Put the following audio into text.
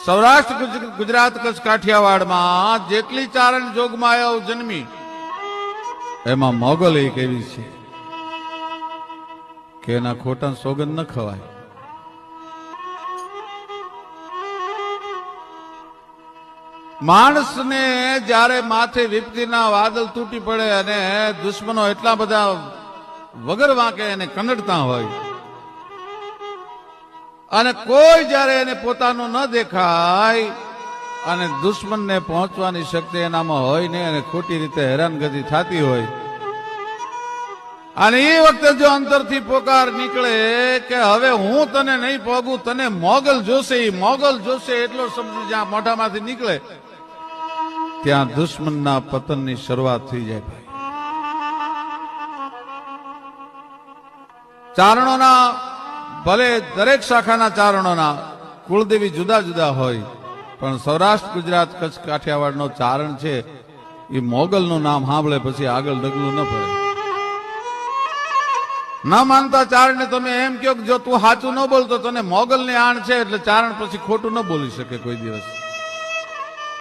સૌરાષ્ટ્ર ગુજરાત કચ્છ કાઠિયાવાડમાં જેટલી ચારણ જોગમાયાઓ જન્મી એમાં મોગલ એક એવી છે કે એના ખોટા સોગંદ ન ખવાય. માણસને જ્યારે માથે વિપત્તિના વાદળ તૂટી પડે અને દુશ્મનો એટલા બધા વગર વાંકે એને કંડતા હોય અને કોઈ જ્યારે એને પોતાનું ન દેખાય અને દુશ્મનને પહોંચવાની શક્તિ એનામાં હોય ને અને ખોટી રીતે હેરાનગતિ થતી હોય અને એ વખતે જો અંતરથી પોકાર નીકળે કે હવે હું તને નહીં પોગું, તને મોગલ જોશે, એ મોગલ જોશે એટલો શબ્દ જ્યાં મોઢામાંથી નીકળે ત્યાં દુશ્મનના પતનની શરૂઆત થઈ જાય. ચારણોના ભલે દરેક શાખાના ચારણોના કુળદેવી જુદા જુદા હોય પણ સૌરાષ્ટ્ર ગુજરાત કચ્છ કાઠિયાવાડનો ચારણ છે એ મોગલનું નામ સાંભળે પછી આગળ ડગલું ન પડે. ન માનતા ચારણને તમે એમ કહો કે જો તું સાચું ન બોલતો તને મોગલની આણ છે એટલે ચારણ પછી ખોટું ન બોલી શકે કોઈ દિવસ.